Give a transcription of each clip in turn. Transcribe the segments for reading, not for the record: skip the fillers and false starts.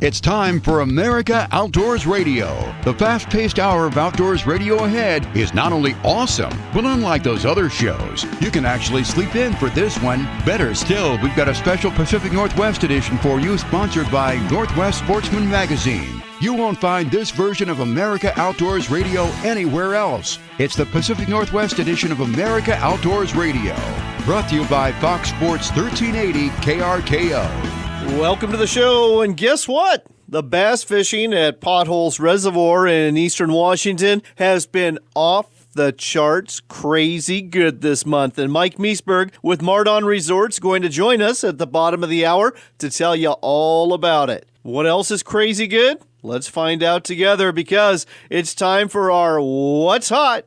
It's time for America Outdoors Radio. The fast-paced hour of outdoors radio ahead is not only awesome, but unlike those other shows, you can actually sleep in for this one. Better still, we've got a special Pacific Northwest edition for you, sponsored by Northwest Sportsman Magazine. You won't find this version of America Outdoors Radio anywhere else. It's the Pacific Northwest edition of America Outdoors Radio. Brought to you by Fox Sports 1380 KRKO. Welcome to the show, and guess what? The bass fishing at Potholes Reservoir in eastern Washington has been off the charts crazy good this month, and Mike Meisberg with Mardon Resorts going to join us at the bottom of the hour to tell you all about it. What else is crazy good? Let's find out together, because it's time for our What's Hot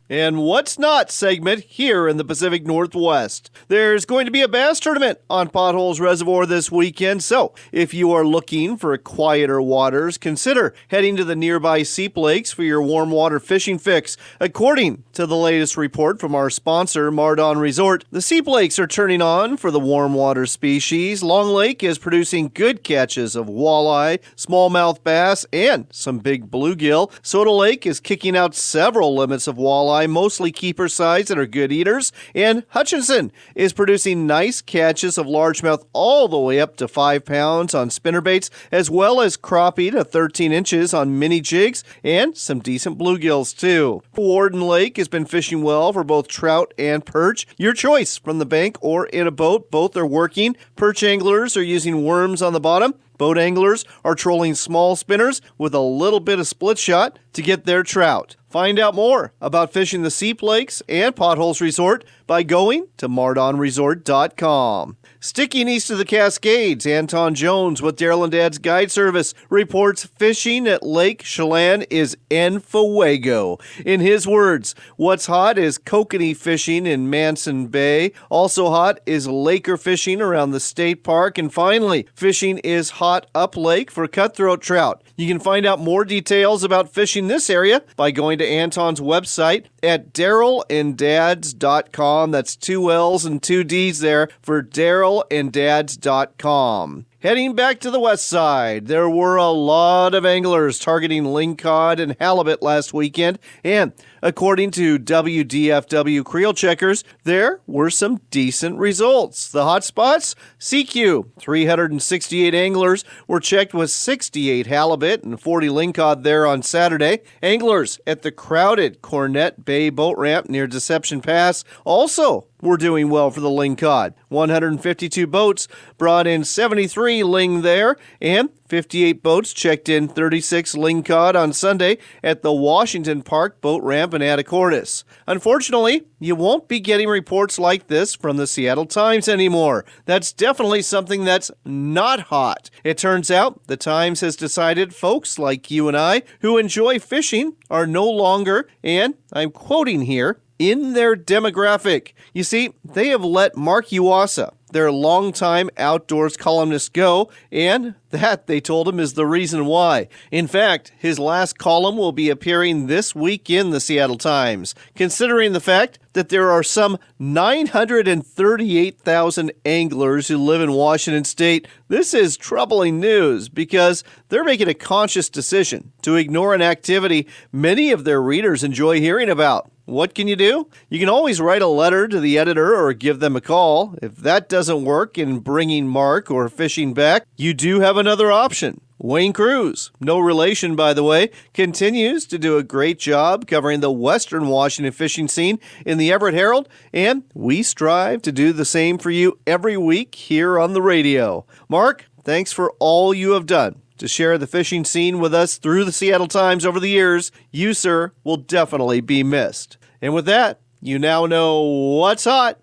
and What's Not segment here in the Pacific Northwest. There's going to be a bass tournament on Potholes Reservoir this weekend, so if you are looking for quieter waters, consider heading to the nearby Seep Lakes for your warm water fishing fix. According to the latest report from our sponsor, Mardon Resort, the Seep Lakes are turning on for the warm water species. Long Lake is producing good catches of walleye, smallmouth bass, and some big bluegill. Soda Lake is kicking out several limits of walleye, mostly keeper size that are good eaters, and Hutchinson is producing nice catches of largemouth all the way up to 5 pounds on spinnerbaits, as well as crappie to 13 inches on mini jigs, and some decent bluegills too. Warden Lake has been fishing well for both trout and perch. Your choice, from the bank or in a boat, both are working. Perch anglers are using worms on the bottom. Boat anglers are trolling small spinners with a little bit of split shot to get their trout. Find out more about fishing the Seep Lakes and Potholes Resort by going to mardonresort.com. Sticking east of the Cascades, Anton Jones with Daryl and Dad's Guide Service reports fishing at Lake Chelan is en fuego. In his words, what's hot is kokanee fishing in Manson Bay. Also hot is Laker fishing around the state park. And finally, fishing is hot up lake for cutthroat trout. You can find out more details about fishing this area by going to Anton's website at darylanddads.com. That's 2 L's and 2 D's there for darylanddads.com. Heading back to the west side, there were a lot of anglers targeting lingcod and halibut last weekend, and according to WDFW Creel Checkers, there were some decent results. The hot spots: CQ, 368 anglers were checked with 68 halibut and 40 lingcod there on Saturday. Anglers at the crowded Cornet Bay boat ramp near Deception Pass also were doing well for the lingcod. 152 boats brought in 73 ling there, and 58 boats checked in 36 lingcod on Sunday at the Washington Park boat ramp in Anacortes. Unfortunately, you won't be getting reports like this from the Seattle Times anymore. That's definitely something that's not hot. It turns out the Times has decided folks like you and I who enjoy fishing are no longer, and I'm quoting here, in their demographic. You see, they have let Mark Uwasa, their longtime outdoors columnist, go, and that, they told him, is the reason why. In fact, his last column will be appearing this week in the Seattle Times. Considering the fact that there are some 938,000 anglers who live in Washington State, this is troubling news, because they're making a conscious decision to ignore an activity many of their readers enjoy hearing about. What can you do? You can always write a letter to the editor or give them a call. If that doesn't work in bringing Mark or fishing back, you do have another option. Wayne Cruz, no relation by the way, continues to do a great job covering the Western Washington fishing scene in the Everett Herald, and we strive to do the same for you every week here on the radio. Mark, thanks for all you have done to share the fishing scene with us through the Seattle Times over the years. You, sir, will definitely be missed. And with that, you now know what's hot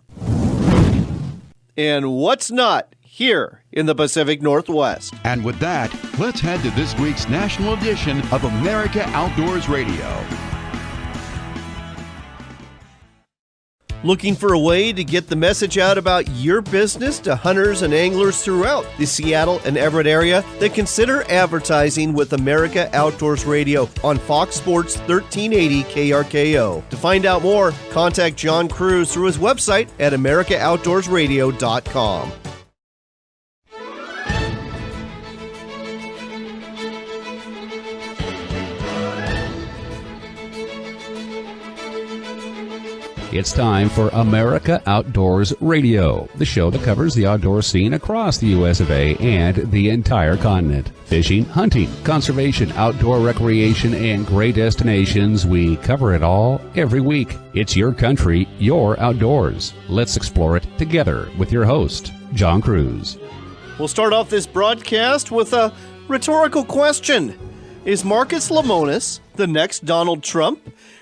and what's not here in the Pacific Northwest. And with that, let's head to this week's national edition of America Outdoors Radio. Looking for a way to get the message out about your business to hunters and anglers throughout the Seattle and Everett area? Then consider advertising with America Outdoors Radio on Fox Sports 1380 KRKO. To find out more, contact John Cruz through his website at americaoutdoorsradio.com. It's time for America Outdoors Radio, the show that covers the outdoor scene across the U.S. of A. and the entire continent. Fishing, hunting, conservation, outdoor recreation, and great destinations. We cover it all every week. It's your country, your outdoors. Let's explore it together with your host, John Cruz. We'll start off this broadcast with a rhetorical question. Is Marcus Lemonis the next Donald Trump?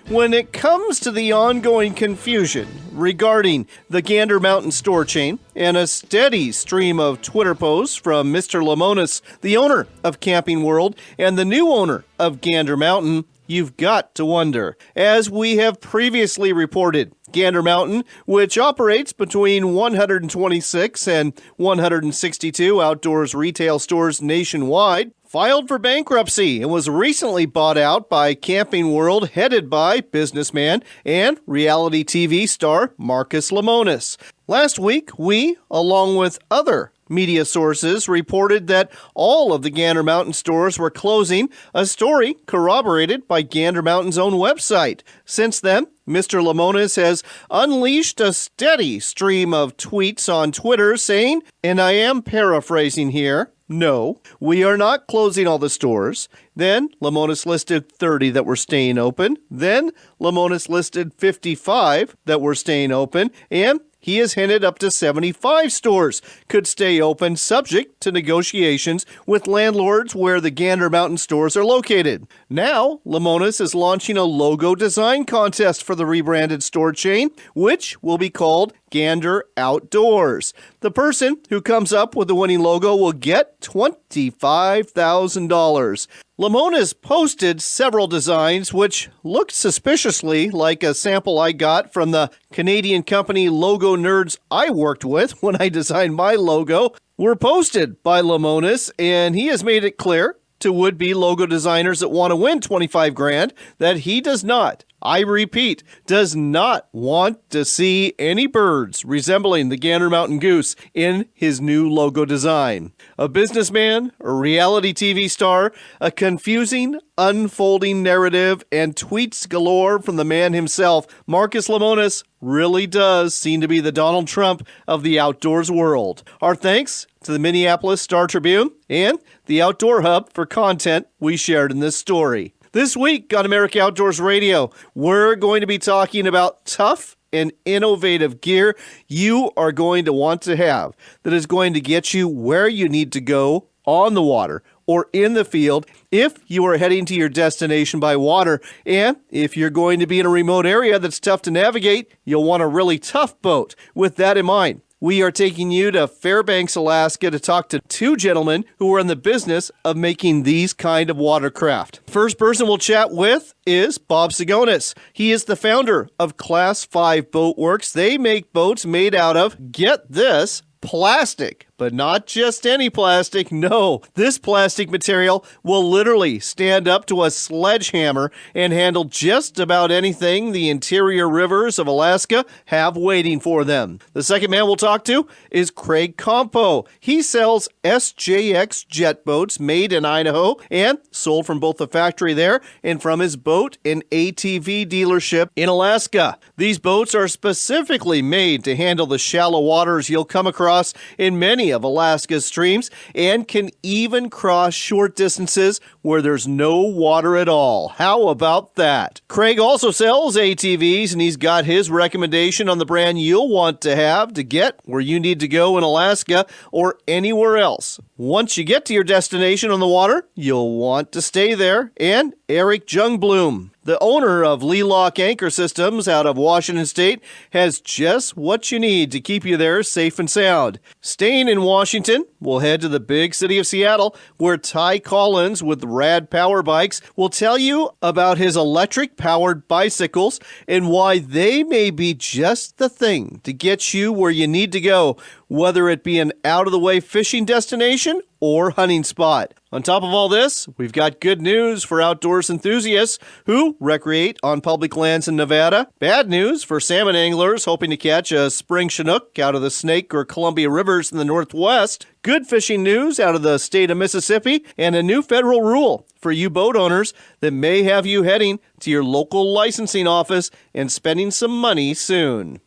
When it comes to the ongoing confusion regarding the Gander Mountain store chain and a steady stream of Twitter posts from Mr. Lemonis, the owner of Camping World and the new owner of Gander Mountain, you've got to wonder. As we have previously reported, Gander Mountain, which operates between 126 and 162 outdoors retail stores nationwide, filed for bankruptcy and was recently bought out by Camping World, headed by businessman and reality TV star Marcus Lemonis. Last week, we, along with other media sources, reported that all of the Gander Mountain stores were closing, a story corroborated by Gander Mountain's own website. Since then, Mr. Lemonis has unleashed a steady stream of tweets on Twitter saying, and I am paraphrasing here, "No, we are not closing all the stores." Then Lemonis listed 30 that were staying open. Then Lemonis listed 55 that were staying open. And he has hinted up to 75 stores could stay open, subject to negotiations with landlords where the Gander Mountain stores are located. Now, Lemonis is launching a logo design contest for the rebranded store chain, which will be called Gander Outdoors. The person who comes up with the winning logo will get $25,000. Lemonis posted several designs which looked suspiciously like a sample I got from the Canadian company Logo Nerds I worked with when I designed my logo, were posted by Lemonis, and he has made it clear to would-be logo designers that want to win $25,000 that he does not, I repeat, does not want to see any birds resembling the Gander Mountain goose in his new logo design. A businessman, a reality TV star, a confusing, unfolding narrative, and tweets galore from the man himself, Marcus Lemonis really does seem to be the Donald Trump of the outdoors world. Our thanks to the Minneapolis Star-Tribune and the Outdoor Hub for content we shared in this story. This week on America Outdoors Radio, we're going to be talking about tough and innovative gear you are going to want to have that is going to get you where you need to go on the water or in the field if you are heading to your destination by water. And if you're going to be in a remote area that's tough to navigate, you'll want a really tough boat. With that in mind, we are taking you to Fairbanks, Alaska to talk to two gentlemen who are in the business of making these kind of watercraft. First person we'll chat with is Bob Sagonis. He is the founder of Class 5 Boat Works. They make boats made out of, get this, plastic, but not just any plastic. No, this plastic material will literally stand up to a sledgehammer and handle just about anything the interior rivers of Alaska have waiting for them. The second man we'll talk to is Craig Compo. He sells SJX jet boats made in Idaho and sold from both the factory there and from his boat and ATV dealership in Alaska. These boats are specifically made to handle the shallow waters you'll come across in many of Alaska's streams and can even cross short distances where there's no water at all. How about that? Craig also sells ATVs, and he's got his recommendation on the brand you'll want to have to get where you need to go in Alaska or anywhere else. Once you get to your destination on the water, you'll want to stay there. And Eric Jungblom, the owner of Lee Lock Anchor Systems out of Washington State, has just what you need to keep you there safe and sound. Staying in Washington, we'll head to the big city of Seattle, where Ty Collins with Rad Power Bikes will tell you about his electric-powered bicycles and why they may be just the thing to get you where you need to go whether it be an out-of-the-way fishing destination or hunting spot. On top of all this, we've got good news for outdoors enthusiasts who recreate on public lands in Nevada. Bad news for salmon anglers hoping to catch a spring Chinook out of the Snake or Columbia rivers in the Northwest. Good fishing news out of the state of Mississippi, and a new federal rule for you boat owners that may have you heading to your local licensing office and spending some money soon.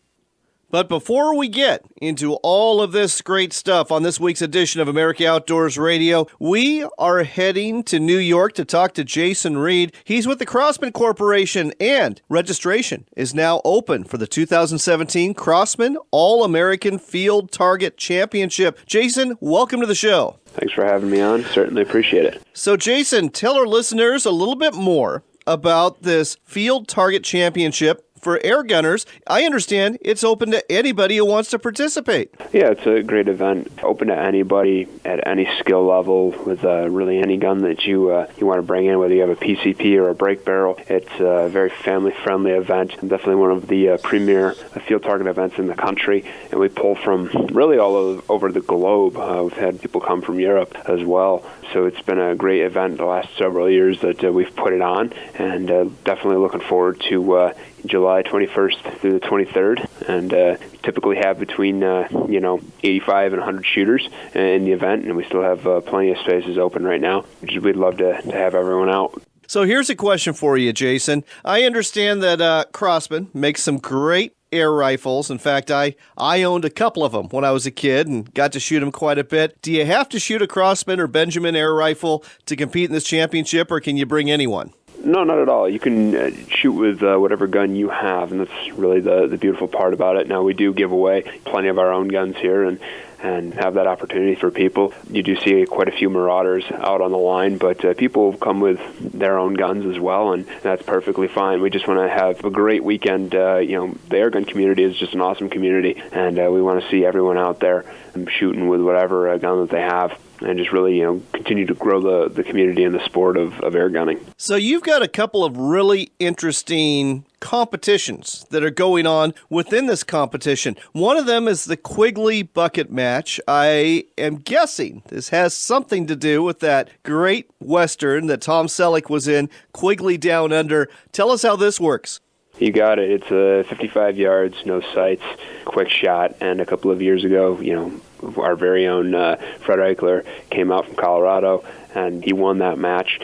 But before we get into all of this great stuff on this week's edition of America Outdoors Radio, we are heading to New York to talk to Jason Reed. He's with the Crosman Corporation, and registration is now open for the 2017 Crosman All-American Field Target Championship. Jason, welcome to the show. Thanks for having me on. Certainly appreciate it. So, Jason, tell our listeners a little bit more about this Field Target Championship for air gunners. I understand it's open to anybody who wants to participate. Yeah, it's a great event. Open to anybody at any skill level with really any gun that you want to bring in, whether you have a PCP or a break barrel. It's a very family-friendly event. Definitely one of the premier field target events in the country. And we pull from really all over the globe. We've had people come from Europe as well. So it's been a great event the last several years that we've put it on, and definitely looking forward to July 21st through the 23rd, and typically have between 85 and 100 shooters in the event, and we still have plenty of spaces open right now. We'd love to have everyone out. So here's a question for you, Jason. I understand that Crosman makes some great air rifles. In fact, I owned a couple of them when I was a kid and got to shoot them quite a bit. Do you have to shoot a Crosman or Benjamin air rifle to compete in this championship, or can you bring anyone? No, not at all. You can shoot with whatever gun you have, and that's really the beautiful part about it. Now, we do give away plenty of our own guns here, and have that opportunity for people. You do see quite a few Marauders out on the line, but people come with their own guns as well, and that's perfectly fine. We just want to have a great weekend. The airgun community is just an awesome community, and we want to see everyone out there shooting with whatever gun that they have, and just really, continue to grow the community and the sport of air gunning. So you've got a couple of really interesting competitions that are going on within this competition. One of them is the Quigley Bucket Match. I am guessing this has something to do with that great Western that Tom Selleck was in, Quigley Down Under. Tell us how this works. You got it. It's 55 yards, no sights, quick shot, and a couple of years ago, our very own Fred Eichler came out from Colorado, and he won that match.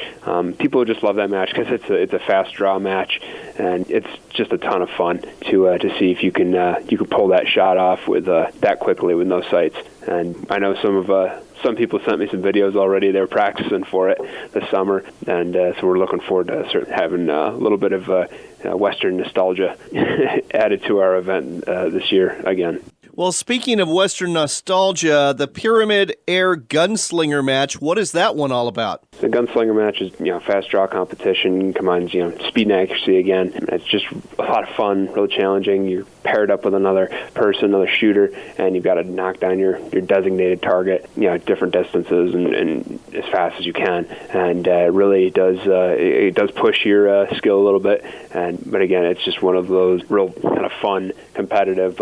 People just love that match because it's a fast draw match, and it's just a ton of fun to see if you can pull that shot off with that quickly with no sights. And I know some people sent me some videos already. They're practicing for it this summer, and so we're looking forward to having a little bit of Western nostalgia added to our event this year again. Well, speaking of Western nostalgia, the Pyramid Air Gunslinger Match, what is that one all about? The Gunslinger Match is, fast draw competition, combines, speed and accuracy again. It's just a lot of fun, really challenging. You're paired up with another person, another shooter, and you've got to knock down your designated target, at different distances and as fast as you can. And it really does push your skill a little bit. But again, it's just one of those real kind of fun, competitive,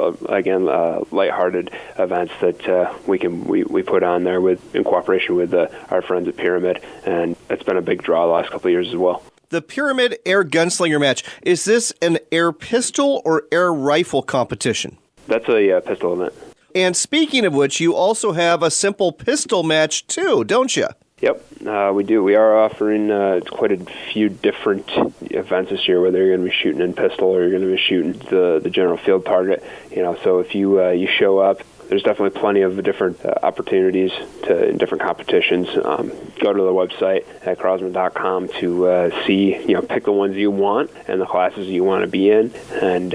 lighthearted events that we put on there in cooperation with our friends at Pyramid, and it's been a big draw the last couple of years as well. The Pyramid Air Gunslinger Match, is this an air pistol or air rifle competition? That's a pistol event. And speaking of which, you also have a simple pistol match too, don't you? Yep, we do. We are offering quite a few different events this year, whether you're going to be shooting in pistol or you're going to be shooting the general field target. So if you show up, there's definitely plenty of different opportunities in different competitions. Go to the website at crosman.com to see, pick the ones you want and the classes you want to be in, and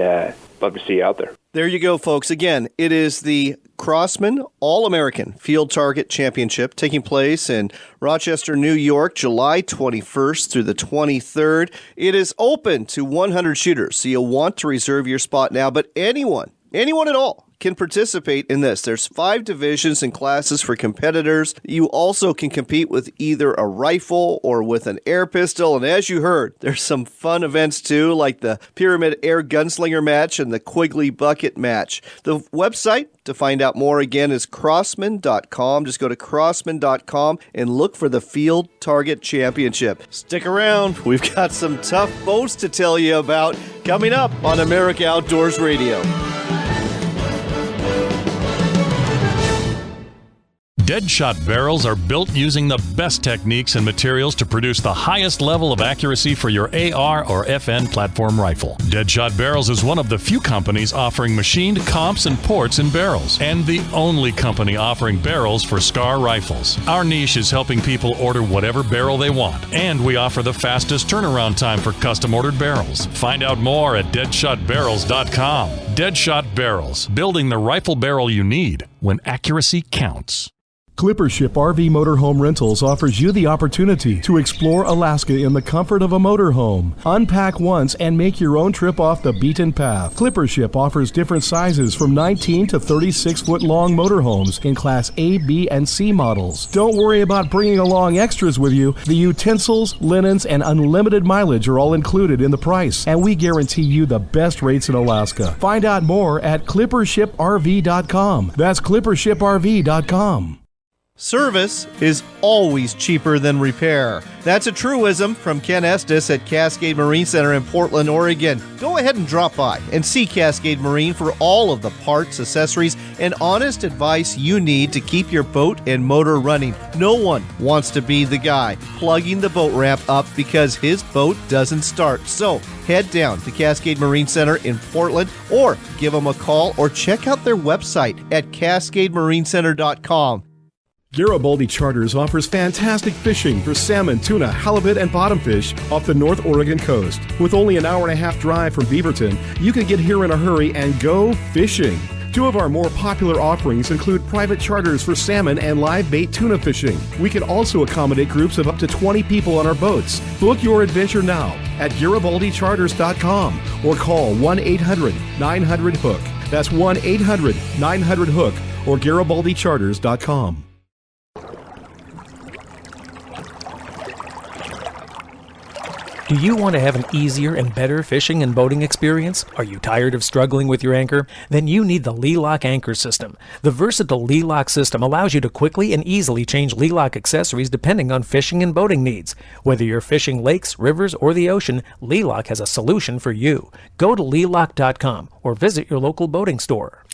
love to see you out there. There you go, folks. Again, it is the Crosman All-American Field Target Championship taking place in Rochester, New York, July 21st through the 23rd. It is open to 100 shooters, so you'll want to reserve your spot now, but anyone at all can participate in this. There's 5 divisions and classes for competitors. You also can compete with either a rifle or with an air pistol. And as you heard, there's some fun events too, like the Pyramid Air Gunslinger match and the Quigley Bucket match. The website to find out more, again, is Crosman.com. Just go to Crosman.com and look for the Field Target Championship. Stick around. We've got some tough boats to tell you about coming up on America Outdoors Radio. Deadshot barrels are built using the best techniques and materials to produce the highest level of accuracy for your AR or FN platform rifle. Deadshot Barrels is one of the few companies offering machined comps and ports in barrels, and the only company offering barrels for SCAR rifles. Our niche is helping people order whatever barrel they want, and we offer the fastest turnaround time for custom-ordered barrels. Find out more at deadshotbarrels.com. Deadshot Barrels, building the rifle barrel you need when accuracy counts. Clippership RV Motorhome Rentals offers you the opportunity to explore Alaska in the comfort of a motorhome. Unpack once and make your own trip off the beaten path. Clippership offers different sizes from 19 to 36-foot long motorhomes in Class A, B, and C models. Don't worry about bringing along extras with you. The utensils, linens, and unlimited mileage are all included in the price, and we guarantee you the best rates in Alaska. Find out more at ClippershipRV.com. That's ClippershipRV.com. Service is always cheaper than repair. That's a truism from Ken Estes at Cascade Marine Center in Portland, Oregon. Go ahead and drop by and see Cascade Marine for all of the parts, accessories, and honest advice you need to keep your boat and motor running. No one wants to be the guy plugging the boat ramp up because his boat doesn't start. So head down to Cascade Marine Center in Portland or give them a call or check out their website at CascadeMarineCenter.com. Garibaldi Charters offers fantastic fishing for salmon, tuna, halibut, and bottomfish off the North Oregon coast. With only an hour-and-a-half drive from Beaverton, you can get here in a hurry and go fishing. 2 of our more popular offerings include private charters for salmon and live bait tuna fishing. We can also accommodate groups of up to 20 people on our boats. Book your adventure now at GaribaldiCharters.com or call 1-800-900-HOOK. That's 1-800-900-HOOK or GaribaldiCharters.com. Do you want to have an easier and better fishing and boating experience? Are you tired of struggling with your anchor? Then you need the Lee-Lock Anchor System. The versatile Lee-Lock system allows you to quickly and easily change Lee-Lock accessories depending on fishing and boating needs. Whether you're fishing lakes, rivers, or the ocean, Lee-Lock has a solution for you. Go to Lee-Lock.com or visit your local boating store.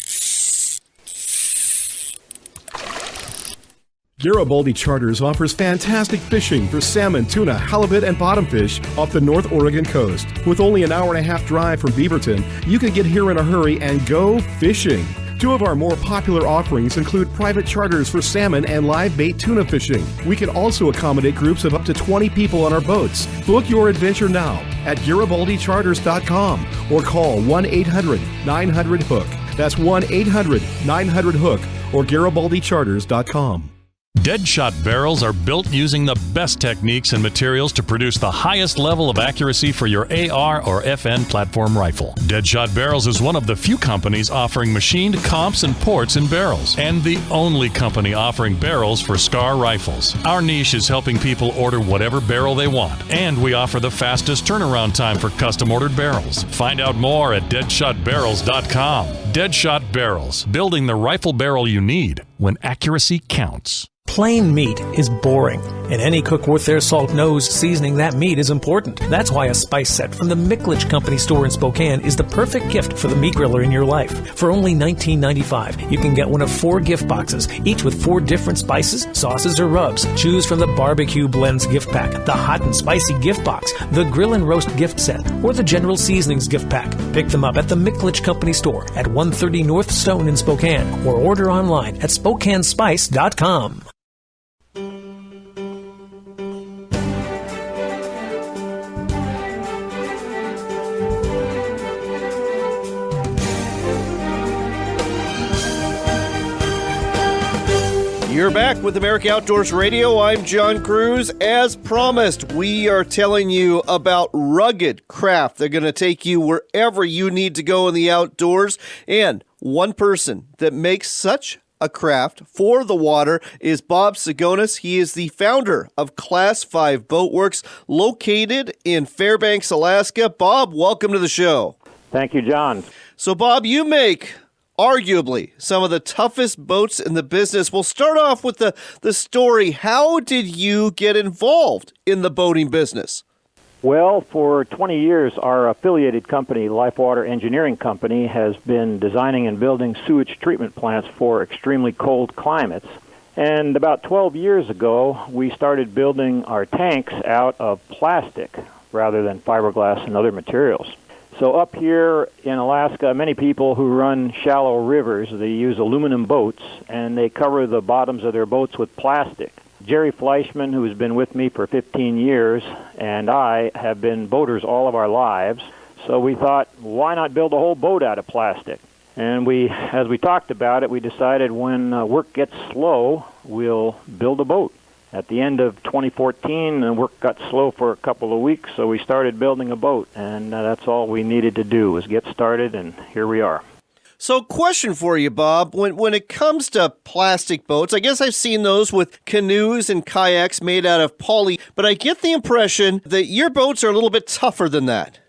Garibaldi Charters offers fantastic fishing for salmon, tuna, halibut, and bottomfish off the North Oregon coast. With only an hour-and-a-half drive from Beaverton, you can get here in a hurry and go fishing. 2 of our more popular offerings include private charters for salmon and live bait tuna fishing. We can also accommodate groups of up to 20 people on our boats. Book your adventure now at GaribaldiCharters.com or call 1-800-900-HOOK. That's 1-800-900-HOOK or GaribaldiCharters.com. Deadshot barrels are built using the best techniques and materials to produce the highest level of accuracy for your AR or FN platform rifle. Deadshot Barrels is one of the few companies offering machined comps and ports in barrels, and the only company offering barrels for SCAR rifles. Our niche is helping people order whatever barrel they want, and we offer the fastest turnaround time for custom-ordered barrels. Find out more at DeadshotBarrels.com. Deadshot Barrels, building the rifle barrel you need when accuracy counts. Plain meat is boring, and any cook worth their salt knows seasoning that meat is important. That's why a spice set from the Miklich Company store in Spokane is the perfect gift for the meat griller in your life. For only $19.95, you can get one of 4 gift boxes, each with 4 different spices, sauces, or rubs. Choose from the Barbecue Blends gift pack, the Hot and Spicy gift box, the Grill and Roast gift set, or the General Seasonings gift pack. Pick them up at the Miklich Company store at 130 North Stone in Spokane, or order online at SpokaneSpice.com. You're back with America Outdoors Radio. I'm John Cruz. As promised, we are telling you about rugged craft. They're going to take you wherever you need to go in the outdoors. And one person that makes such a craft for the water is Bob Sagonis. He is the founder of Class 5 Boatworks, located in Fairbanks, Alaska. Bob, welcome to the show. Thank you, John. So, Bob, you make arguably some of the toughest boats in the business. We'll start off with the story. How did you get involved in the boating business? Well, for 20 years, our affiliated company, Life Water Engineering Company, has been designing and building sewage treatment plants for extremely cold climates. And about 12 years ago, we started building our tanks out of plastic rather than fiberglass and other materials. So up here in Alaska, many people who run shallow rivers, they use aluminum boats, and they cover the bottoms of their boats with plastic. Jerry Fleischman, who has been with me for 15 years, and I have been boaters all of our lives. So we thought, why not build a whole boat out of plastic? And as we talked about it, we decided when work gets slow, we'll build a boat. At the end of 2014, work got slow for a couple of weeks, so we started building a boat. And that's all we needed to do was get started, and here we are. So, question for you, Bob. When it comes to plastic boats, I guess I've seen those with canoes and kayaks made out of poly, but I get the impression that your boats are a little bit tougher than that.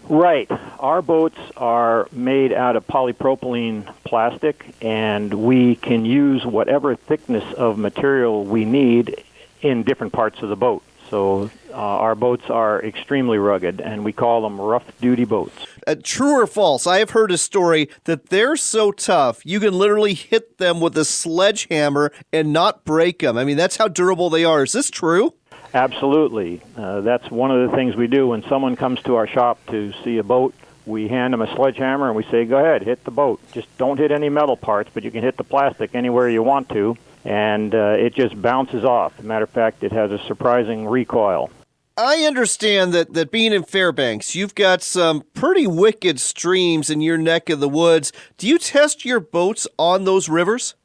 Right. Our boats are made out of polypropylene plastic, and we can use whatever thickness of material we need in different parts of the boat. So our boats are extremely rugged, and we call them rough-duty boats. True or false, I have heard a story that they're so tough, you can literally hit them with a sledgehammer and not break them. I mean, that's how durable they are. Is this true? Absolutely. That's one of the things we do. When someone comes to our shop to see a boat, we hand them a sledgehammer and we say, go ahead, hit the boat. Just don't hit any metal parts, but you can hit the plastic anywhere you want to. And it just bounces off. As a matter of fact, it has a surprising recoil. I understand that being in Fairbanks, you've got some pretty wicked streams in your neck of the woods. Do you test your boats on those rivers?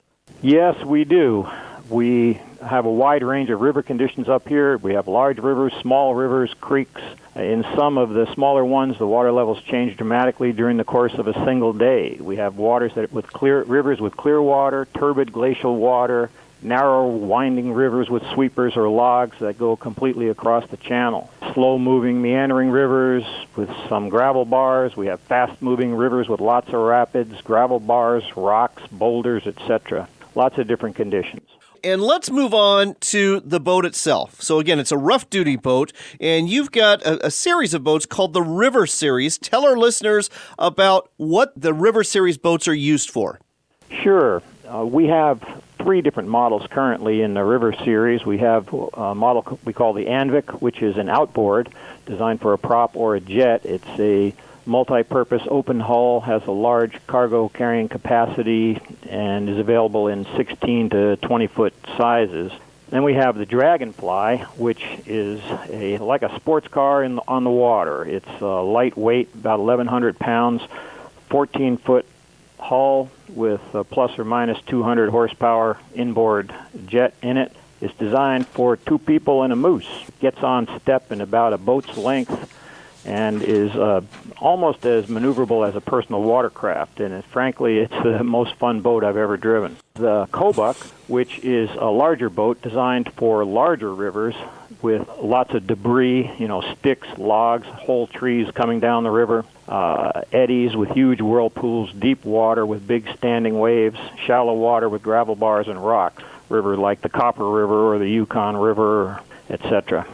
Yes, we do. We have a wide range of river conditions up here. We have large rivers, small rivers, creeks. In some of the smaller ones, the water levels change dramatically during the course of a single day. We have rivers with clear water, turbid glacial water, narrow winding rivers with sweepers or logs that go completely across the channel. Slow-moving meandering rivers with some gravel bars. We have fast-moving rivers with lots of rapids, gravel bars, rocks, boulders, etc. Lots of different conditions. And let's move on to the boat itself. So again, it's a rough-duty boat, and you've got a series of boats called the River Series. Tell our listeners about what the River Series boats are used for. Sure. We have 3 different models currently in the River Series. We have a model we call the Anvik, which is an outboard designed for a prop or a jet. It's a multi-purpose open hull, has a large cargo carrying capacity, and is available in 16 to 20-foot sizes. Then we have the Dragonfly, which is like a sports car on the water. It's lightweight, about 1,100 pounds, 14-foot hull with a plus or minus 200 horsepower inboard jet in it. It's designed for 2 people and a moose. It gets on step in about a boat's length and is almost as maneuverable as a personal watercraft. And frankly, it's the most fun boat I've ever driven. The Kobuk, which is a larger boat designed for larger rivers with lots of debris, sticks, logs, whole trees coming down the river, eddies with huge whirlpools, deep water with big standing waves, shallow water with gravel bars and rocks, river like the Copper River or the Yukon River, etc.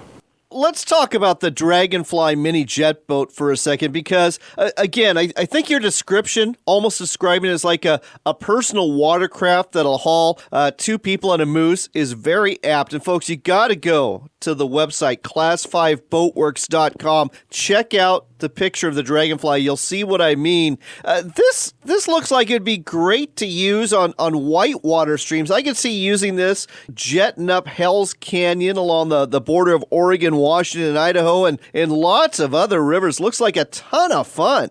Let's talk about the Dragonfly mini jet boat for a second, because, again, I think your description, almost describing it as like a personal watercraft that'll haul 2 people and a moose, is very apt. And, folks, you got to go to the website, class5boatworks.com. Check out the picture of the Dragonfly. You'll see what I mean. This looks like it'd be great to use on whitewater streams. I could see using this jetting up Hell's Canyon along the border of Oregon, Washington, and Idaho, and lots of other rivers. Looks like a ton of fun.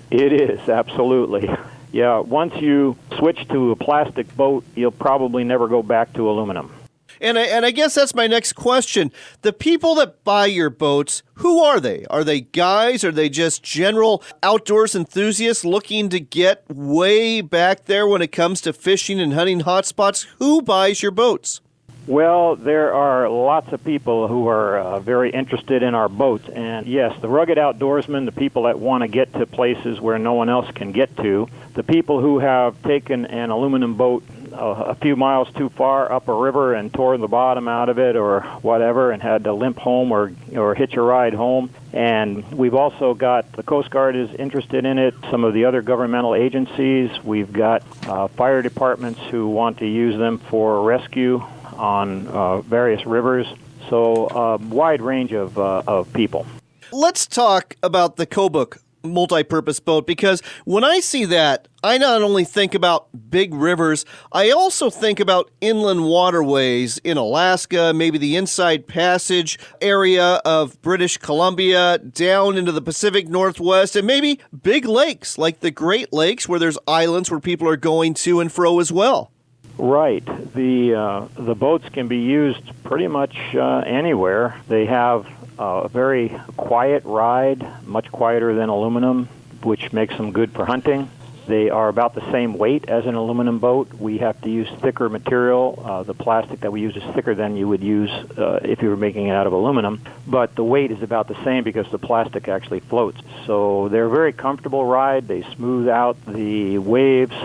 It is, absolutely. Yeah, once you switch to a plastic boat, you'll probably never go back to aluminum. And I guess that's my next question. The people that buy your boats, who are they? Are they guys? Are they just general outdoors enthusiasts looking to get way back there when it comes to fishing and hunting hotspots? Who buys your boats? Well, there are lots of people who are very interested in our boats. And yes, the rugged outdoorsmen, the people that want to get to places where no one else can get to, the people who have taken an aluminum boat a few miles too far up a river and tore the bottom out of it or whatever and had to limp home or hitch a ride home. And we've also got the Coast Guard is interested in it, some of the other governmental agencies. We've got fire departments who want to use them for rescue on various rivers. So a wide range of people. Let's talk about the Kobuk multi-purpose boat, because when I see that, I not only think about big rivers, I also think about inland waterways in Alaska, maybe the Inside Passage area of British Columbia, down into the Pacific Northwest, and maybe big lakes like the Great Lakes, where there's islands where people are going to and fro as well. Right. The boats can be used pretty much anywhere. They have a very quiet ride, much quieter than aluminum, which makes them good for hunting. They are about the same weight as an aluminum boat. We have to use thicker material. The plastic that we use is thicker than you would use if you were making it out of aluminum. But the weight is about the same because the plastic actually floats. So they're a very comfortable ride. They smooth out the waves.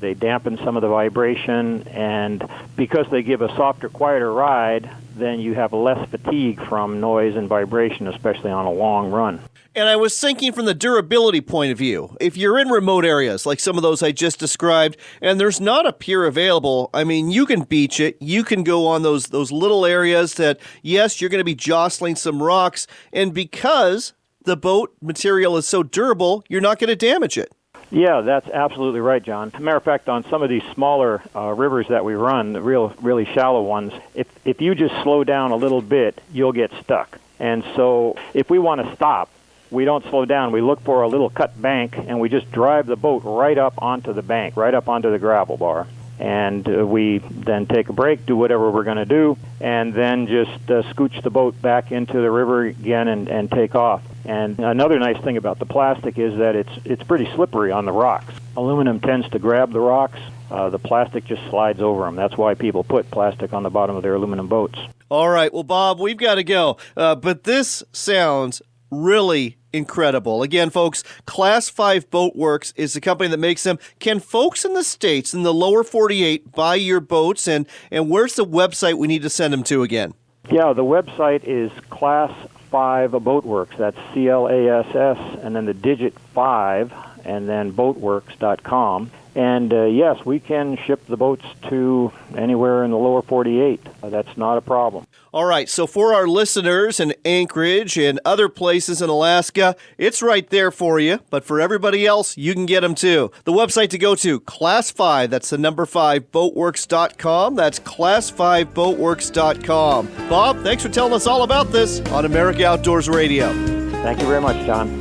They dampen some of the vibration. And because they give a softer, quieter ride, then you have less fatigue from noise and vibration, especially on a long run. And I was thinking from the durability point of view, if you're in remote areas like some of those I just described, and there's not a pier available, I mean, you can beach it. You can go on those little areas that, yes, you're going to be jostling some rocks. And because the boat material is so durable, you're not going to damage it. Yeah, that's absolutely right, John. As a matter of fact, on some of these smaller rivers that we run, the really shallow ones, if you just slow down a little bit, you'll get stuck. And so if we want to stop, we don't slow down. We look for a little cut bank, and we just drive the boat right up onto the bank, right up onto the gravel bar. And we then take a break, do whatever we're going to do, and then just scooch the boat back into the river again and take off. And another nice thing about the plastic is that it's pretty slippery on the rocks. Aluminum tends to grab the rocks. The plastic just slides over them. That's why people put plastic on the bottom of their aluminum boats. All right. Well, Bob, we've got to go. But this sounds really incredible. Again, folks, Class 5 Boat Works is the company that makes them. Can folks in the States, in the lower 48, buy your boats? And where's the website we need to send them to again? Yeah, the website is Class 5 Boat Works. That's CLASS, and then the digit 5, and then boatworks.com. And yes, we can ship the boats to anywhere in the lower 48. That's not a problem. All right, so for our listeners in Anchorage and other places in Alaska, it's right there for you. But for everybody else, you can get them too. The website to go to, Class 5, that's the number 5, boatworks.com. That's class5boatworks.com. Bob, thanks for telling us all about this on America Outdoors Radio. Thank you very much, John.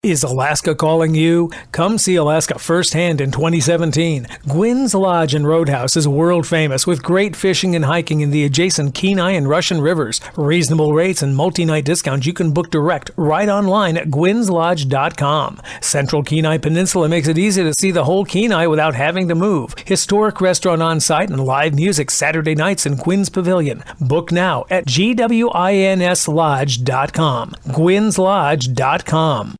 Is Alaska calling you? Come see Alaska firsthand in 2017. Gwynn's Lodge and Roadhouse is world famous with great fishing and hiking in the adjacent Kenai and Russian rivers. Reasonable rates and multi-night discounts you can book direct right online at gwynslodge.com. Central Kenai Peninsula makes it easy to see the whole Kenai without having to move. Historic restaurant on site and live music Saturday nights in Gwynn's Pavilion. Book now at gwinslodge.com. gwynslodge.com.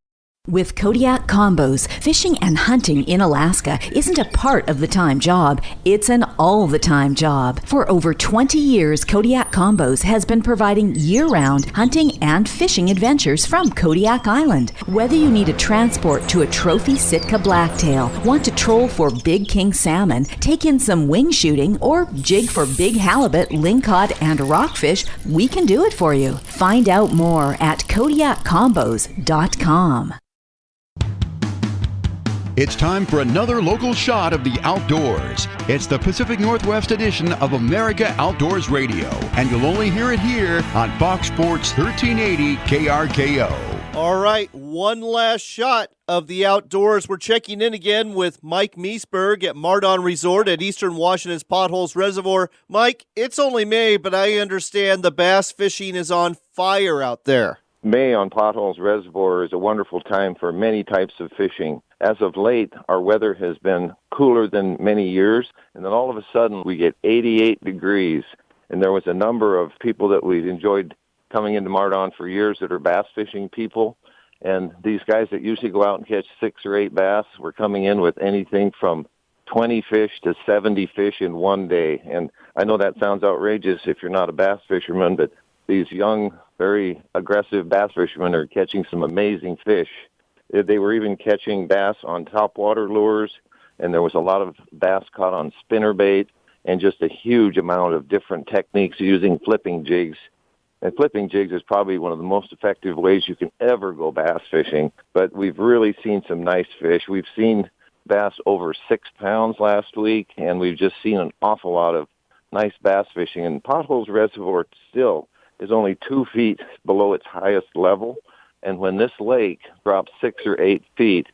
With Kodiak Combos, fishing and hunting in Alaska isn't a part-of-the-time job, it's an all-the-time job. For over 20 years, Kodiak Combos has been providing year-round hunting and fishing adventures from Kodiak Island. Whether you need a transport to a trophy Sitka blacktail, want to troll for big king salmon, take in some wing shooting, or jig for big halibut, lingcod, and rockfish, we can do it for you. Find out more at KodiakCombos.com. It's time for another local shot of the outdoors. It's the Pacific Northwest edition of America Outdoors Radio, and you'll only hear it here on Fox Sports 1380 KRKO. All right, one last shot of the outdoors. We're checking in again with Mike Meisberg at Mardon Resort at Eastern Washington's Potholes Reservoir. Mike, it's only May, but I understand the bass fishing is on fire out there. May on Potholes Reservoir is a wonderful time for many types of fishing. As of late, our weather has been cooler than many years, and then all of a sudden we get 88 degrees. And there was a number of people that we enjoyed coming into Mardon for years that are bass fishing people. And these guys that usually go out and catch 6 or 8 bass were coming in with anything from 20 fish to 70 fish in one day. And I know that sounds outrageous if you're not a bass fisherman, but these young, very aggressive bass fishermen are catching some amazing fish. They were even catching bass on topwater lures, and there was a lot of bass caught on spinnerbait and just a huge amount of different techniques using flipping jigs. And flipping jigs is probably one of the most effective ways you can ever go bass fishing. But we've really seen some nice fish. We've seen bass over 6 pounds last week, and we've just seen an awful lot of nice bass fishing. And Potholes Reservoir still is only 2 feet below its highest level. And when this lake drops 6 or 8 feet,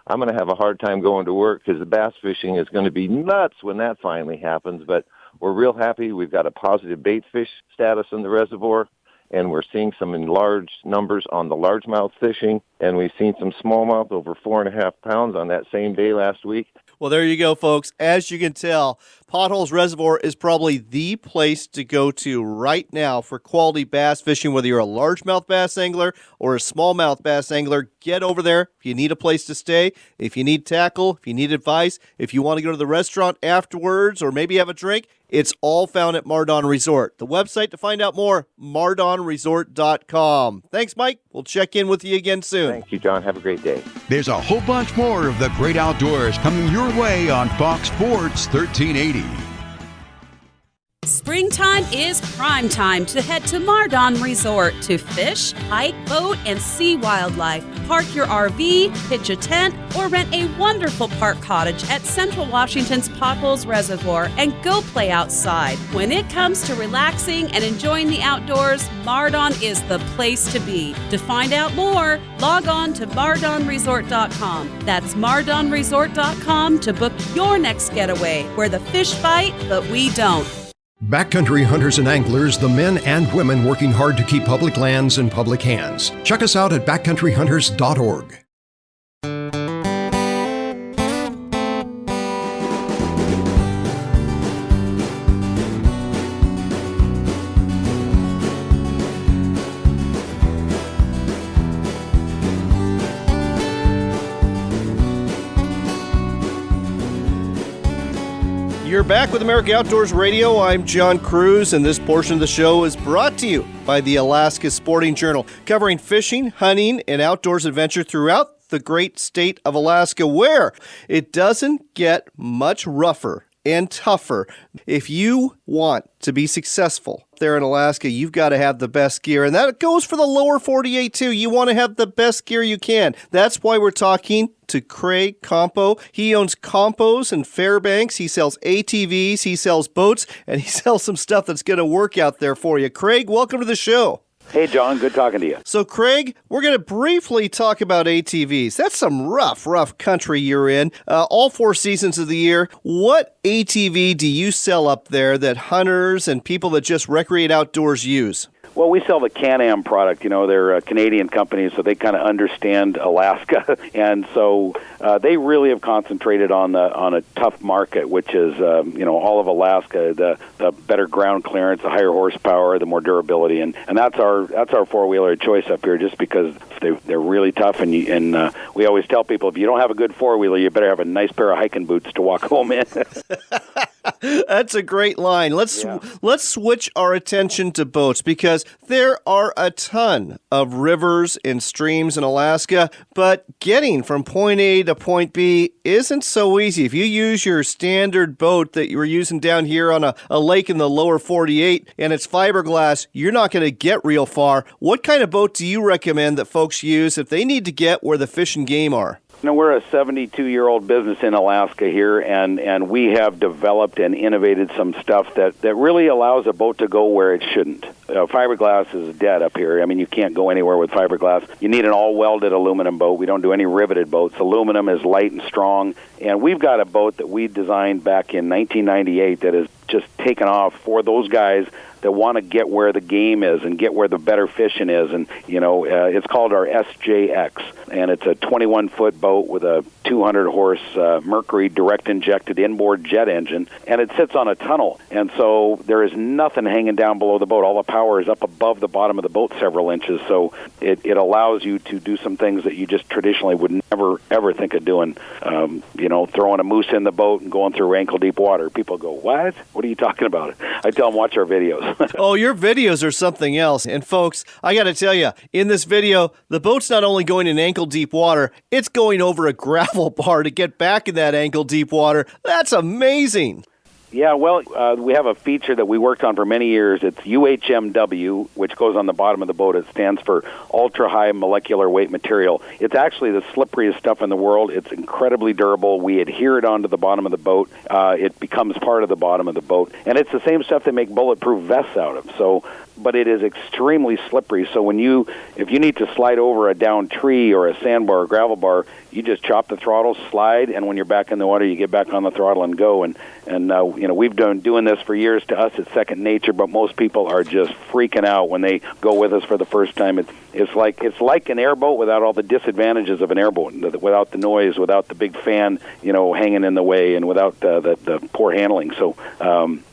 I'm going to have a hard time going to work because the bass fishing is going to be nuts when that finally happens. But we're real happy. We've got a positive bait fish status in the reservoir, and we're seeing some in large numbers on the largemouth fishing, and we've seen some smallmouth over 4.5 pounds on that same day last week. Well, there you go, folks. As you can tell, Potholes Reservoir is probably the place to go to right now for quality bass fishing, whether you're a largemouth bass angler or a smallmouth bass angler. Get over there if you need a place to stay, if you need tackle, if you need advice, if you want to go to the restaurant afterwards or maybe have a drink. It's all found at Mardon Resort. The website to find out more, mardonresort.com. Thanks, Mike. We'll check in with you again soon. Thank you, John. Have a great day. There's a whole bunch more of the great outdoors coming your way on Fox Sports 1380. Springtime is prime time to head to Mardon Resort to fish, hike, boat, and see wildlife. Park your RV, pitch a tent, or rent a wonderful park cottage at Central Washington's Potholes Reservoir and go play outside. When it comes to relaxing and enjoying the outdoors, Mardon is the place to be. To find out more, log on to mardonresort.com. That's mardonresort.com to book your next getaway where the fish bite, but we don't. Backcountry hunters and anglers, the men and women working hard to keep public lands in public hands. Check us out at backcountryhunters.org. You're back with America Outdoors Radio. I'm John Cruz, and this portion of the show is brought to you by the Alaska Sporting Journal, covering fishing, hunting, and outdoors adventure throughout the great state of Alaska, where it doesn't get much rougher and tougher. If you want to be successful there in Alaska, you've got to have the best gear, and that goes for the lower 48 too. You want to have the best gear you can. That's why we're talking to Craig Compo. He owns Compos in Fairbanks. He sells ATVs, he sells boats, and he sells some stuff that's going to work out there for you. Craig, welcome to the show. Hey, John. Good talking to you. So, Craig, we're going to briefly talk about ATVs. That's some rough country you're in. All 4 seasons of the year. What ATV do you sell up there that hunters and people that just recreate outdoors use? Well, we sell the Can-Am product. You know, they're a Canadian company, so they kind of understand Alaska, and so they really have concentrated on a tough market, which is all of Alaska. The better ground clearance, the higher horsepower, the more durability, and that's our four-wheeler choice up here, just because they're really tough. And we always tell people, if you don't have a good four-wheeler, you better have a nice pair of hiking boots to walk home in. That's a great line. Let's switch our attention to boats, because there are a ton of rivers and streams in Alaska, but getting from point A to point B isn't so easy. If you use your standard boat that you were using down here on a lake in the lower 48 and it's fiberglass, you're not going to get real far. What kind of boat do you recommend that folks use if they need to get where the fish and game are? We're a 72-year-old business in Alaska here, and we have developed and innovated some stuff that really allows a boat to go where it shouldn't. Fiberglass is dead up here. I mean, you can't go anywhere with fiberglass. You need an all-welded aluminum boat. We don't do any riveted boats. Aluminum is light and strong, and we've got a boat that we designed back in 1998 that has just taken off for those guys that want to get where the game is and get where the better fishing is. And, it's called our SJX, and it's a 21-foot boat with a 200-horse Mercury direct-injected inboard jet engine, and it sits on a tunnel. And so there is nothing hanging down below the boat. All the power is up above the bottom of the boat several inches, so it allows you to do some things that you just traditionally would never, ever think of doing. Throwing a moose in the boat and going through ankle-deep water. People go, what? What are you talking about? I tell them, watch our videos. Oh, your videos are something else. And folks, I got to tell you, in this video, the boat's not only going in ankle-deep water, it's going over a gravel bar to get back in that ankle-deep water. That's amazing. Yeah, well, we have a feature that we worked on for many years. It's UHMW, which goes on the bottom of the boat. It stands for ultra-high molecular weight material. It's actually the slipperiest stuff in the world. It's incredibly durable. We adhere it onto the bottom of the boat. It becomes part of the bottom of the boat. And it's the same stuff they make bulletproof vests out of. But it is extremely slippery. So if you need to slide over a downed tree or a sandbar or gravel bar, you just chop the throttle, slide, and when you're back in the water, you get back on the throttle and go. And we've been doing this for years. To us, it's second nature, but most people are just freaking out when they go with us for the first time. It's like an airboat without all the disadvantages of an airboat, without the noise, without the big fan, hanging in the way, and without the poor handling. So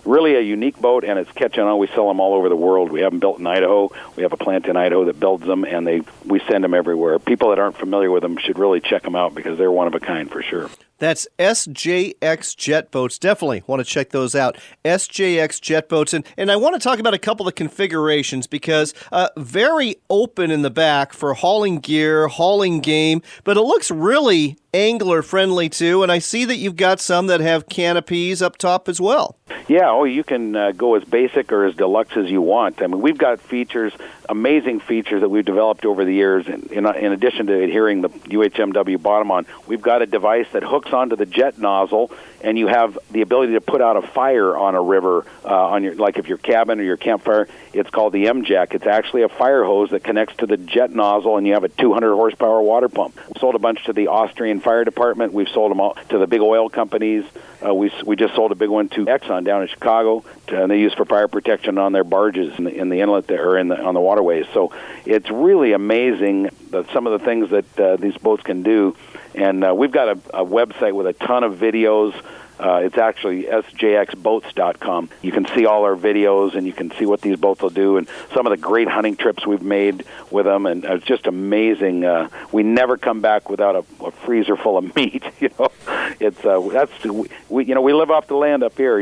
really a unique boat, and it's catching on. We sell them all over the world. We have them built in Idaho. We have a plant in Idaho that builds them, and we send them everywhere. People that aren't familiar with them should really check them out because they're one of a kind for sure. That's SJX Jet Boats. Definitely want to check those out. SJX Jet Boats. And I want to talk about a couple of configurations because very open in the back for hauling gear, hauling game, but it looks really angler friendly too. And I see that you've got some that have canopies up top as well. Yeah, you can go as basic or as deluxe as you want. I mean, we've got features, amazing features that we've developed over the years. In addition to adhering the UHMW bottom on, we've got a device that hooks onto the jet nozzle, and you have the ability to put out a fire on a river, if your cabin or your campfire. It's called the M-Jack. It's actually a fire hose that connects to the jet nozzle, and you have a 200 horsepower water pump. We sold a bunch to the Austrian Fire Department. We've sold them all to the big oil companies. We just sold a big one to Exxon down in Chicago, and they use for fire protection on their barges in the inlet there, or on the waterways. So it's really amazing some of the things that these boats can do. And we've got a website with a ton of videos. It's actually sjxboats.com. You can see all our videos, and you can see what these boats will do, and some of the great hunting trips we've made with them, and it's just amazing. We never come back without a freezer full of meat. We live off the land up here.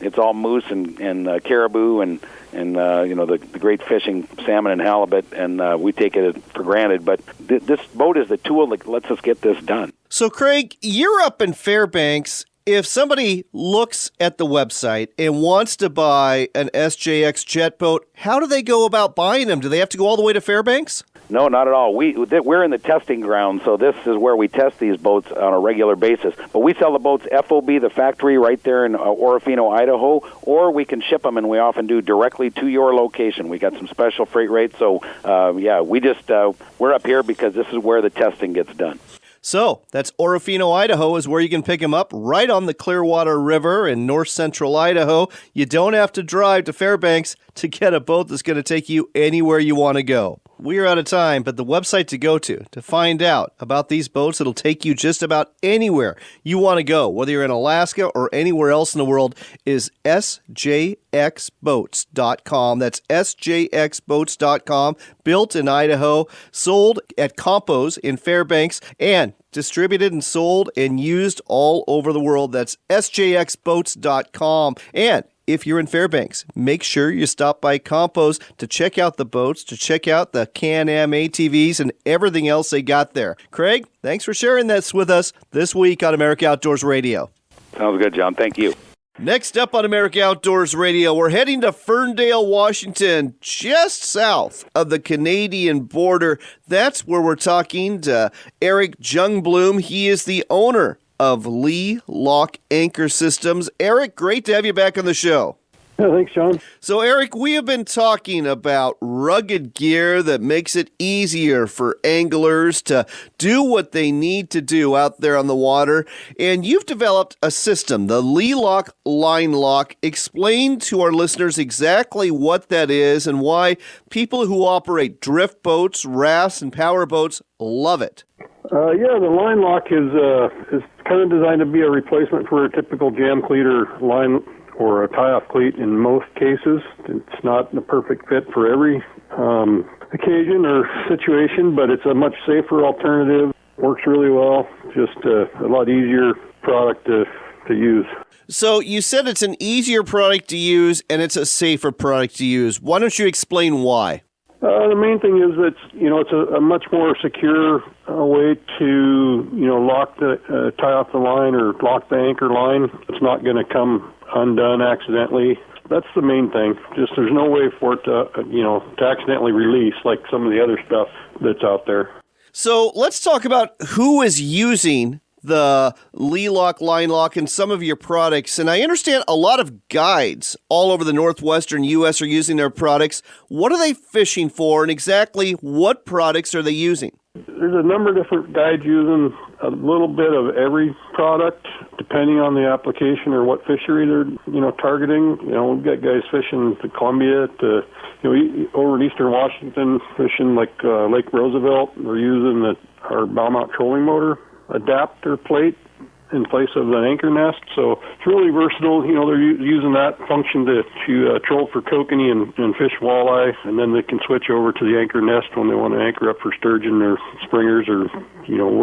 It's all moose and caribou and the great fishing, salmon and halibut, and we take it for granted. But this boat is the tool that lets us get this done. So, Craig, you're up in Fairbanks. If somebody looks at the website and wants to buy an SJX jet boat, how do they go about buying them? Do they have to go all the way to Fairbanks? No, not at all. We're in the testing ground, so this is where we test these boats on a regular basis. But we sell the boats FOB, the factory, right there in Orofino, Idaho, or we can ship them, and we often do directly to your location. We got some special freight rates, so we're up here because this is where the testing gets done. So that's Orofino, Idaho is where you can pick them up, right on the Clearwater River in north central Idaho. You don't have to drive to Fairbanks to get a boat that's going to take you anywhere you want to go. We're out of time, but the website to go to find out about these boats, it'll take you just about anywhere you want to go, whether you're in Alaska or anywhere else in the world, is sjxboats.com. That's sjxboats.com, built in Idaho, sold at Compos in Fairbanks, and distributed and sold and used all over the world. That's sjxboats.com. And if you're in Fairbanks, make sure you stop by Compos to check out the boats, to check out the Can-Am ATVs and everything else they got there. Craig, thanks for sharing this with us this week on America Outdoors Radio. Sounds good, John. Thank you. Next up on America Outdoors Radio, we're heading to Ferndale, Washington, just south of the Canadian border. That's where we're talking to Eric Jungblom. He is the owner of Lee Lock Anchor Systems. Eric, great to have you back on the show. Yeah, thanks, John. So, Eric, we have been talking about rugged gear that makes it easier for anglers to do what they need to do out there on the water. And you've developed a system, the Lee Lock Line Lock. Explain to our listeners exactly what that is and why people who operate drift boats, rafts, and power boats love it. The line lock is kind of designed to be a replacement for a typical jam cleat or line or a tie-off cleat in most cases. It's not the perfect fit for every occasion or situation, but it's a much safer alternative. Works really well. Just a lot easier product to use. So you said it's an easier product to use and it's a safer product to use. Why don't you explain why? The main thing is that it's a much more secure way to lock the tie off the line or lock the anchor line. It's not going to come undone accidentally. That's the main thing. Just there's no way for it to accidentally release like some of the other stuff that's out there. So let's talk about who is using the Lee Lock Line Lock and some of your products. And I understand a lot of guides all over the northwestern U.S. are using their products. What are they fishing for, and exactly what products are they using? There's a number of different guides using a little bit of every product, depending on the application or what fishery they're targeting. We've got guys fishing the Columbia to over in eastern Washington, fishing like Lake Roosevelt. They're using our bow mount trolling motor adapter plate in place of an anchor nest. So it's really versatile. They're using that function to troll for kokanee and fish walleye, and then they can switch over to the anchor nest when they want to anchor up for sturgeon or springers or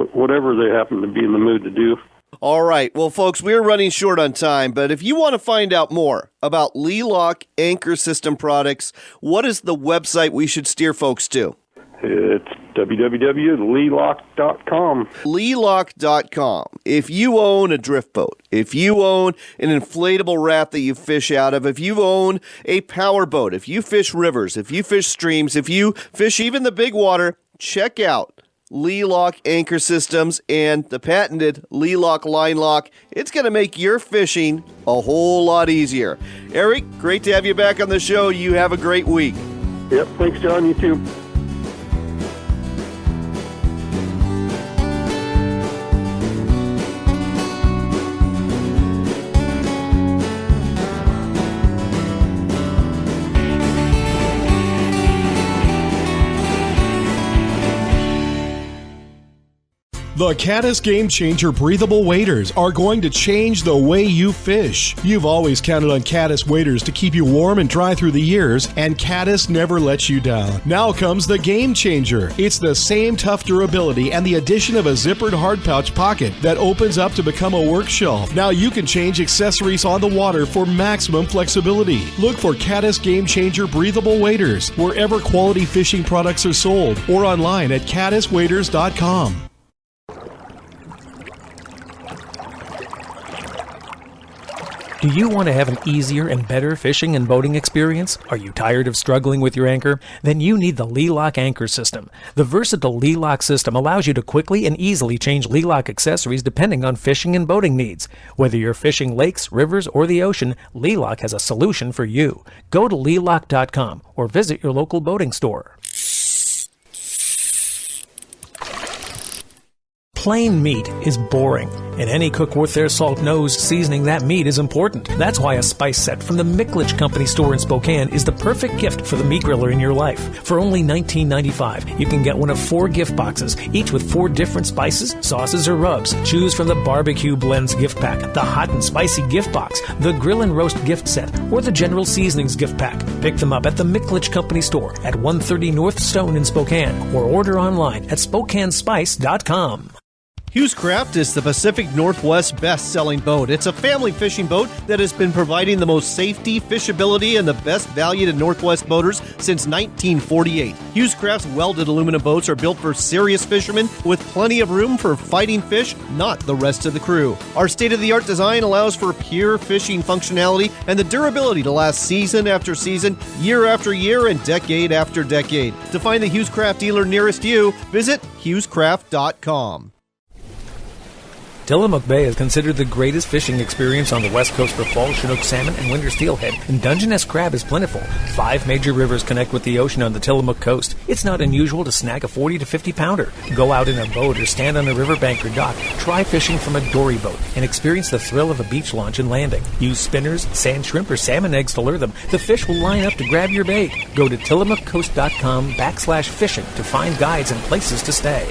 whatever they happen to be in the mood to do. All right. Well, folks, we're running short on time, but if you want to find out more about Lee Lock Anchor System products, what is the website we should steer folks to? It's www.leelock.com. Leelock.com. If you own a drift boat, if you own an inflatable raft that you fish out of, if you own a power boat, if you fish rivers, if you fish streams, if you fish even the big water, check out Lee Lock Anchor Systems and the patented Lee Lock Line Lock. It's going to make your fishing a whole lot easier. Eric, great to have you back on the show. You have a great week. Yep. Thanks, John. You too. The Caddis Game Changer breathable waders are going to change the way you fish. You've always counted on Caddis waders to keep you warm and dry through the years, and Caddis never lets you down. Now comes the Game Changer. It's the same tough durability and the addition of a zippered hard pouch pocket that opens up to become a work shelf. Now you can change accessories on the water for maximum flexibility. Look for Caddis Game Changer breathable waders wherever quality fishing products are sold or online at caddiswaders.com. Do you want to have an easier and better fishing and boating experience? Are you tired of struggling with your anchor? Then you need the Lee Lock Anchor System. The versatile Lee Lock system allows you to quickly and easily change Lee Lock accessories depending on fishing and boating needs. Whether you're fishing lakes, rivers, or the ocean, Lee Lock has a solution for you. Go to leelock.com or visit your local boating store. Plain meat is boring, and any cook worth their salt knows seasoning that meat is important. That's why a spice set from the Miklich Company store in Spokane is the perfect gift for the meat griller in your life. For only $19.95, you can get one of 4 gift boxes, each with 4 different spices, sauces, or rubs. Choose from the Barbecue Blends gift pack, the Hot and Spicy gift box, the Grill and Roast gift set, or the General Seasonings gift pack. Pick them up at the Miklich Company store at 130 North Stone in Spokane, or order online at SpokaneSpice.com. Hughes Craft is the Pacific Northwest best-selling boat. It's a family fishing boat that has been providing the most safety, fishability, and the best value to Northwest boaters since 1948. Hughes Craft's welded aluminum boats are built for serious fishermen with plenty of room for fighting fish, not the rest of the crew. Our state-of-the-art design allows for pure fishing functionality and the durability to last season after season, year after year, and decade after decade. To find the Hughes Craft dealer nearest you, visit HughesCraft.com. Tillamook Bay is considered the greatest fishing experience on the west coast for fall Chinook salmon and winter steelhead, and Dungeness crab is plentiful. 5 major rivers connect with the ocean on the Tillamook coast. It's not unusual to snag a 40 to 50 pounder. Go out in a boat or stand on a riverbank or dock. Try fishing from a dory boat and experience the thrill of a beach launch and landing. Use spinners, sand shrimp, or salmon eggs to lure them. The fish will line up to grab your bait. Go to tillamookcoast.com/fishing to find guides and places to stay.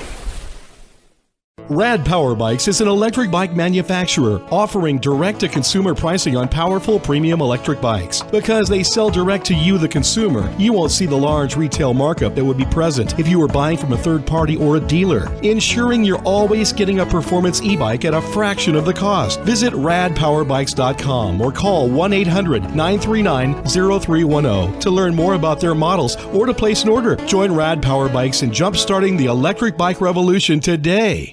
Rad Power Bikes is an electric bike manufacturer offering direct-to-consumer pricing on powerful premium electric bikes. Because they sell direct to you, the consumer, you won't see the large retail markup that would be present if you were buying from a third party or a dealer, ensuring you're always getting a performance e-bike at a fraction of the cost. Visit radpowerbikes.com or call 1-800-939-0310 to learn more about their models or to place an order. Join Rad Power Bikes in jump-starting the electric bike revolution today.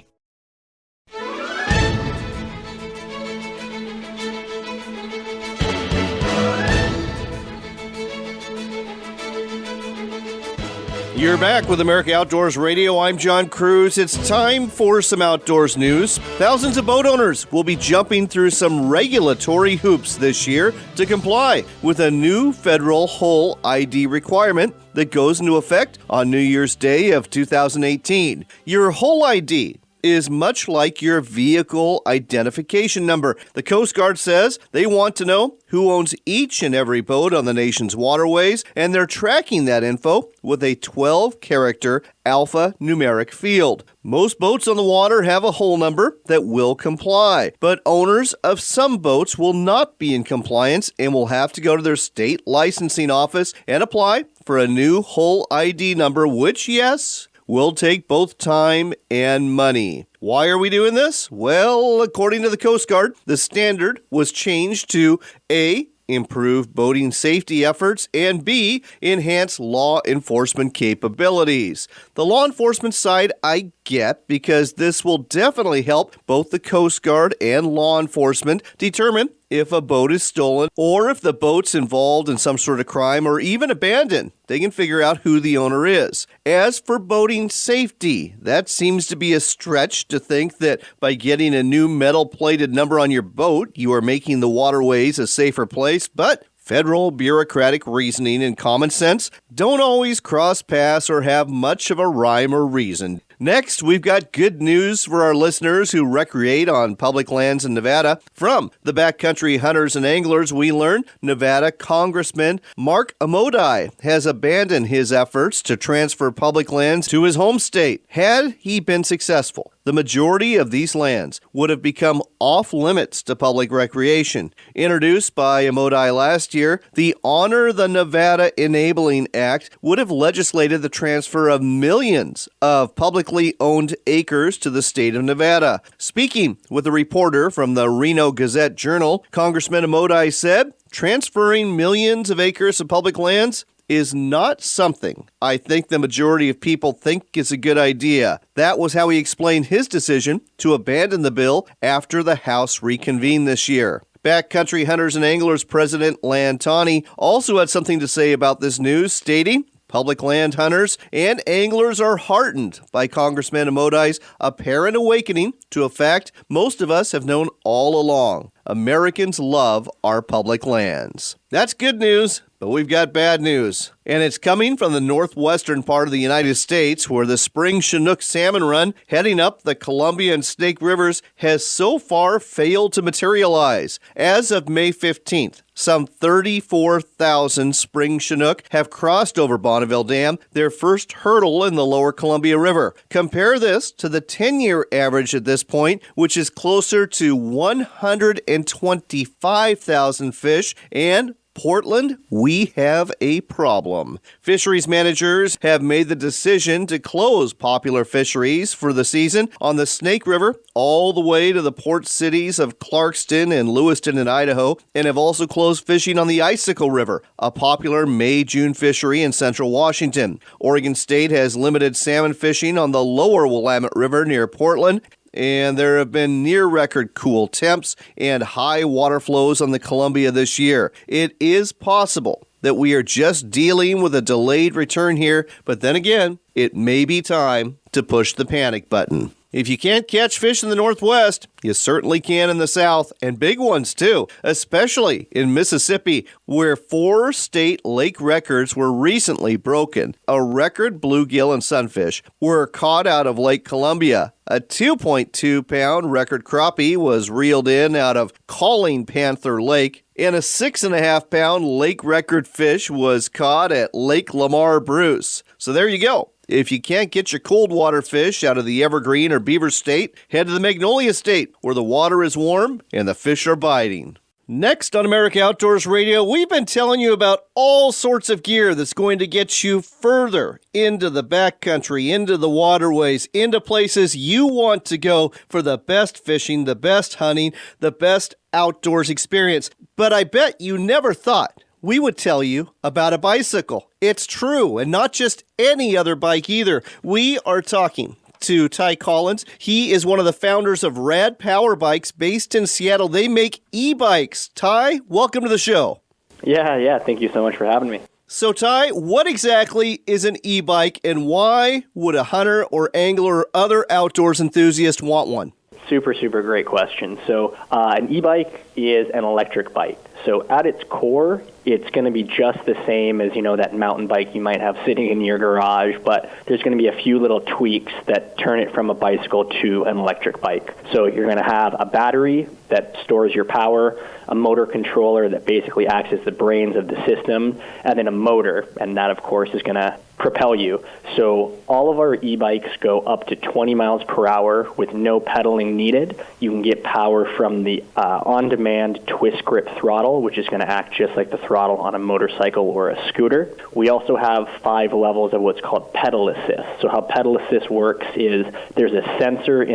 You're back with America Outdoors Radio. I'm John Cruz. It's time for some outdoors news. Thousands of boat owners will be jumping through some regulatory hoops this year to comply with a new federal hull ID requirement that goes into effect on New Year's Day of 2018. Your hull ID is much like your vehicle identification number. The Coast Guard says they want to know who owns each and every boat on the nation's waterways, and they're tracking that info with a 12-character alphanumeric field. Most boats on the water have a hull number that will comply, but owners of some boats will not be in compliance and will have to go to their state licensing office and apply for a new hull ID number, which, yes, will take both time and money. Why are we doing this? Well, according to the Coast Guard, the standard was changed to A, improve boating safety efforts, and B, enhance law enforcement capabilities. The law enforcement side I get, because this will definitely help both the Coast Guard and law enforcement determine if a boat is stolen or if the boat's involved in some sort of crime or even abandoned. They can figure out who the owner is. As for boating safety, that seems to be a stretch to think that by getting a new metal-plated number on your boat, you are making the waterways a safer place, but federal bureaucratic reasoning and common sense don't always cross paths or have much of a rhyme or reason. Next, we've got good news for our listeners who recreate on public lands in Nevada. From the Backcountry Hunters and Anglers, we learn Nevada Congressman Mark Amodei has abandoned his efforts to transfer public lands to his home state. Had he been successful, the majority of these lands would have become off-limits to public recreation. Introduced by Amodei last year, the Honor the Nevada Enabling Act would have legislated the transfer of millions of publicly owned acres to the state of Nevada. Speaking with a reporter from the Reno Gazette-Journal, Congressman Amodei said, transferring millions of acres of public lands is not something I think the majority of people think is a good idea. That was how he explained his decision to abandon the bill after the House reconvened this year. Backcountry Hunters and Anglers President Lan Tawney also had something to say about this news, stating, public land hunters and anglers are heartened by Congressman Amodei's apparent awakening to a fact most of us have known all along. Americans love our public lands. That's good news, but we've got bad news. And it's coming from the northwestern part of the United States, where the spring Chinook salmon run heading up the Columbia and Snake Rivers has so far failed to materialize. As of May 15th, some 34,000 spring Chinook have crossed over Bonneville Dam, their first hurdle in the lower Columbia River. Compare this to the 10-year average at this point, which is closer to 125,000 fish, and Portland, we have a problem. Fisheries managers have made the decision to close popular fisheries for the season on the Snake River all the way to the port cities of Clarkston and Lewiston in Idaho, and have also closed fishing on the Icicle River, a popular May-June fishery in central Washington. Oregon State has limited salmon fishing on the lower Willamette River near Portland, and there have been near-record cool temps and high water flows on the Columbia this year. It is possible that we are just dealing with a delayed return here, but then again, it may be time to push the panic button. If you can't catch fish in the Northwest, you certainly can in the South, and big ones too, especially in Mississippi, where 4 state lake records were recently broken. A record bluegill and sunfish were caught out of Lake Columbia. A 2.2-pound record crappie was reeled in out of Calling Panther Lake, and a 6.5-pound lake record fish was caught at Lake Lamar Bruce. So there you go. If you can't get your cold water fish out of the Evergreen or Beaver State, head to the Magnolia State, where the water is warm and the fish are biting. Next on America Outdoors Radio, we've been telling you about all sorts of gear that's going to get you further into the backcountry, into the waterways, into places you want to go for the best fishing, the best hunting, the best outdoors experience. But I bet you never thought we would tell you about a bicycle. It's true, and not just any other bike either. We are talking to Ty Collins. He is one of the founders of Rad Power Bikes based in Seattle. They make e-bikes. Ty, welcome to the show. Yeah. Thank you so much for having me. So, Ty, what exactly is an e-bike, and why would a hunter or angler or other outdoors enthusiast want one? Super great question. So an e-bike is an electric bike. So at its core, it's going to be just the same as, that mountain bike you might have sitting in your garage, but there's going to be a few little tweaks that turn it from a bicycle to an electric bike. So you're going to have a battery that stores your power, a motor controller that basically acts as the brains of the system, and then a motor, and that, of course, is going to propel you. So all of our e-bikes go up to 20 miles per hour with no pedaling needed. You can get power from the on-demand twist grip throttle, which is going to act just like the throttle on a motorcycle or a scooter. We also have 5 levels of what's called pedal assist. So how pedal assist works is there's a sensor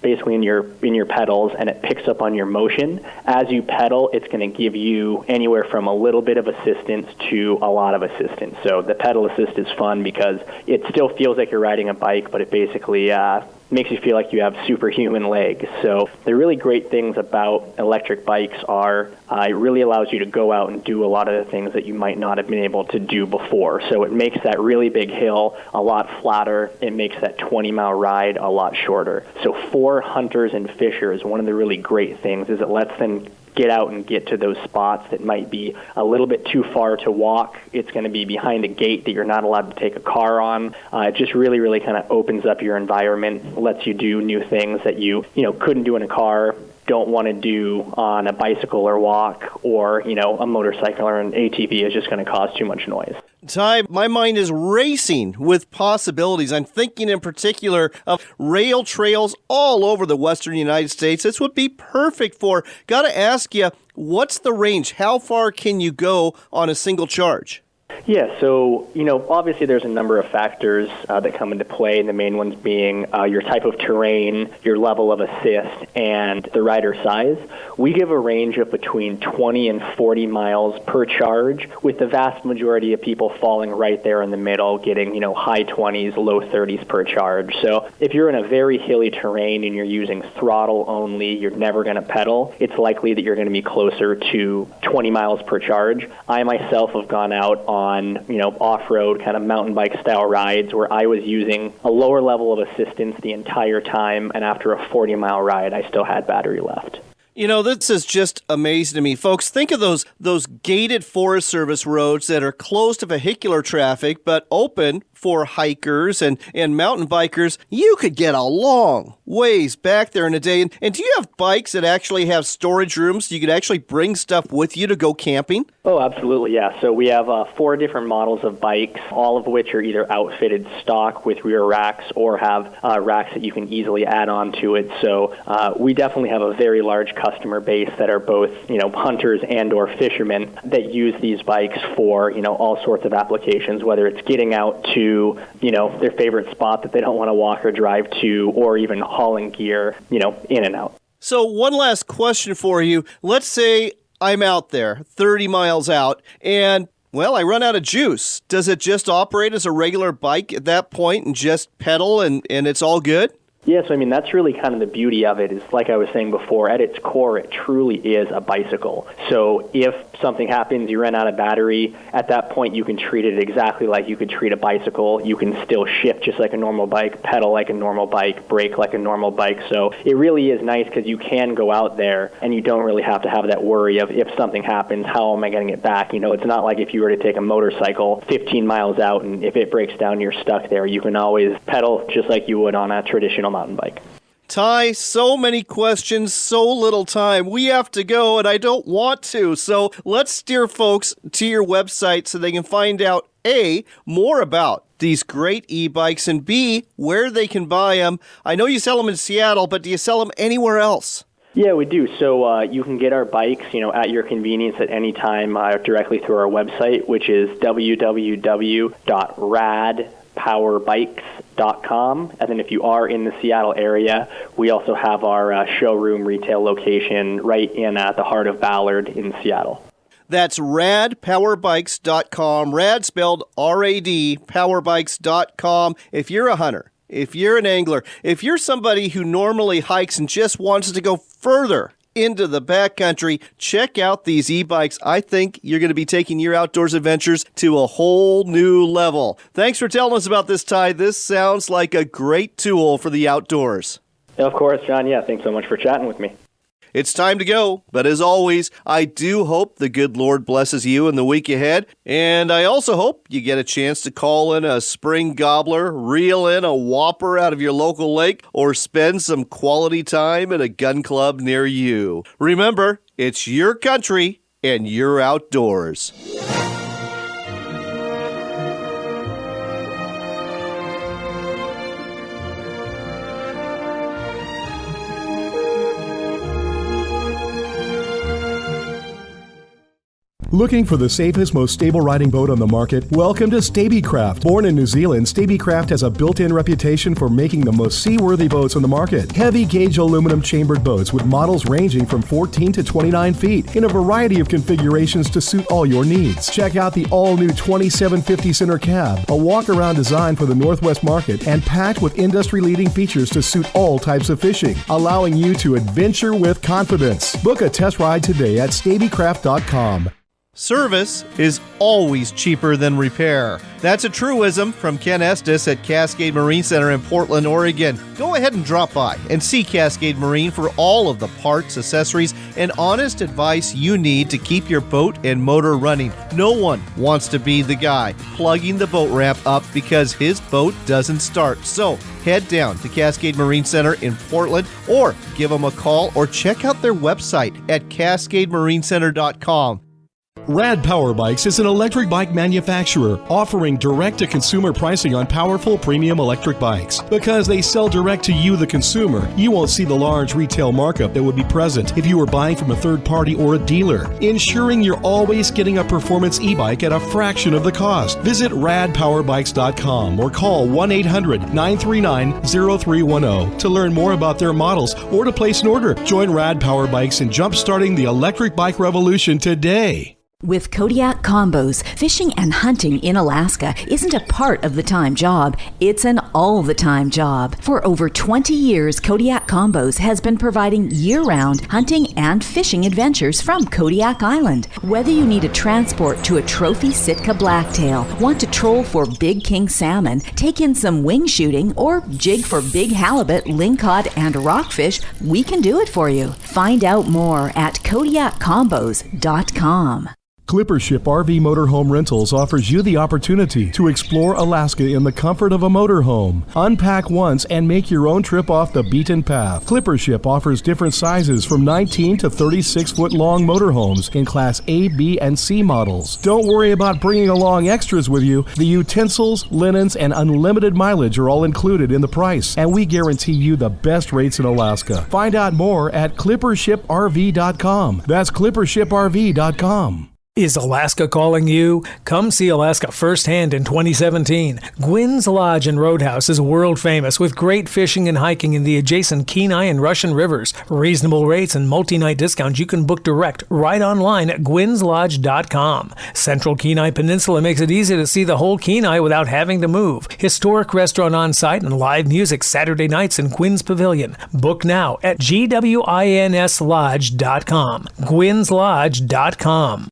basically in your pedals, and it picks up on your motion. As you pedal, it's going to give you anywhere from a little bit of assistance to a lot of assistance. So the pedal assist is fun because it still feels like you're riding a bike, but it basically makes you feel like you have superhuman legs. So the really great things about electric bikes are it really allows you to go out and do a lot of the things that you might not have been able to do before. So it makes that really big hill a lot flatter. It makes that 20-mile ride a lot shorter. So for hunters and fishers, one of the really great things is it lets them get out and get to those spots that might be a little bit too far to walk. It's going to be behind a gate that you're not allowed to take a car on. It just really kind of opens up your environment, lets you do new things that you couldn't do in a car, don't want to do on a bicycle or walk, or a motorcycle or an ATV is just going to cause too much noise. Ty, my mind is racing with possibilities. I'm thinking in particular of rail trails all over the western United States. This would be perfect for. Got to ask you, what's the range? How far can you go on a single charge? Yeah, so, obviously there's a number of factors that come into play, and the main ones being your type of terrain, your level of assist, and the rider size. We give a range of between 20 and 40 miles per charge, with the vast majority of people falling right there in the middle, getting, high 20s, low 30s per charge. So if you're in a very hilly terrain and you're using throttle only, you're never going to pedal, it's likely that you're going to be closer to 20 miles per charge. I myself have gone out on off-road kind of mountain bike style rides where I was using a lower level of assistance the entire time, and after a 40-mile ride, I still had battery left. This is just amazing to me. Folks, think of those gated Forest Service roads that are closed to vehicular traffic but open for hikers and mountain bikers, you could get a long ways back there in a day. And do you have bikes that actually have storage rooms so you could actually bring stuff with you to go camping? Oh, absolutely, yeah. So we have 4 different models of bikes, all of which are either outfitted stock with rear racks or have racks that you can easily add on to it. So we definitely have a very large customer base that are both, hunters and or fishermen that use these bikes for, all sorts of applications, whether it's getting out to, their favorite spot that they don't want to walk or drive to, or even hauling gear, in and out. So one last question for you. Let's say I'm out there 30 miles out and, well, I run out of juice. Does it just operate as a regular bike at that point and just pedal and it's all good? Yes, that's really kind of the beauty of it is, like I was saying before, at its core, it truly is a bicycle. So if something happens, you run out of battery, at that point you can treat it exactly like you could treat a bicycle. You can still shift just like a normal bike, pedal like a normal bike, brake like a normal bike. So it really is nice because you can go out there and you don't really have to have that worry of if something happens, how am I getting it back? It's not like if you were to take a motorcycle 15 miles out and if it breaks down, you're stuck there. You can always pedal just like you would on a traditional mountain bike. Ty, so many questions, so little time. We have to go, and I don't want to. So let's steer folks to your website so they can find out, A, more about these great e-bikes, and B, where they can buy them. I know you sell them in Seattle, but do you sell them anywhere else? Yeah, we do. So you can get our bikes, at your convenience at any time directly through our website, which is www.radpowerbikes.com. And then if you are in the Seattle area, we also have our showroom retail location right in the heart of Ballard in Seattle. That's radpowerbikes.com, rad spelled R-A-D, powerbikes.com. If you're a hunter, if you're an angler, if you're somebody who normally hikes and just wants to go further into the backcountry, check out these e-bikes. I think you're going to be taking your outdoors adventures to a whole new level. Thanks for telling us about this, Ty. This sounds like a great tool for the outdoors. Of course, John. Yeah, thanks so much for chatting with me. It's time to go, but as always, I do hope the good Lord blesses you in the week ahead, and I also hope you get a chance to call in a spring gobbler, reel in a whopper out of your local lake, or spend some quality time at a gun club near you. Remember, it's your country and your outdoors. Looking for the safest, most stable riding boat on the market? Welcome to Stabicraft. Born in New Zealand, Stabicraft has a built-in reputation for making the most seaworthy boats on the market. Heavy gauge aluminum chambered boats with models ranging from 14 to 29 feet in a variety of configurations to suit all your needs. Check out the all-new 2750 center cab, a walk-around design for the Northwest market and packed with industry-leading features to suit all types of fishing, allowing you to adventure with confidence. Book a test ride today at stabicraft.com. Service is always cheaper than repair. That's a truism from Ken Estes at Cascade Marine Center in Portland, Oregon. Go ahead and drop by and see Cascade Marine for all of the parts, accessories, and honest advice you need to keep your boat and motor running. No one wants to be the guy plugging the boat ramp up because his boat doesn't start. So head down to Cascade Marine Center in Portland or give them a call or check out their website at cascademarinecenter.com. Rad Power Bikes is an electric bike manufacturer offering direct-to-consumer pricing on powerful premium electric bikes. Because they sell direct to you, the consumer, you won't see the large retail markup that would be present if you were buying from a third party or a dealer, ensuring you're always getting a performance e-bike at a fraction of the cost. Visit radpowerbikes.com or call 1-800-939-0310 to learn more about their models or to place an order. Join Rad Power Bikes in jump-starting the electric bike revolution today. With Kodiak Combos, fishing and hunting in Alaska isn't a part of the time job, it's an all-the-time job. For over 20 years, Kodiak Combos has been providing year-round hunting and fishing adventures from Kodiak Island. Whether you need a transport to a trophy Sitka blacktail, want to troll for big king salmon, take in some wing shooting, or jig for big halibut, lingcod, and rockfish, we can do it for you. Find out more at KodiakCombos.com. Clippership RV Motorhome Rentals offers you the opportunity to explore Alaska in the comfort of a motorhome. Unpack once and make your own trip off the beaten path. Clippership offers different sizes from 19 to 36-foot long motorhomes in Class A, B, and C models. Don't worry about bringing along extras with you. The utensils, linens, and unlimited mileage are all included in the price, and we guarantee you the best rates in Alaska. Find out more at ClippershipRV.com. That's ClippershipRV.com. Is Alaska calling you? Come see Alaska firsthand in 2017. Gwynn's Lodge and Roadhouse is world famous with great fishing and hiking in the adjacent Kenai and Russian rivers. Reasonable rates and multi-night discounts you can book direct right online at gwynslodge.com. Central Kenai Peninsula makes it easy to see the whole Kenai without having to move. Historic restaurant on site and live music Saturday nights in Quinn's Pavilion. Book now at gwinslodge.com. gwynslodge.com.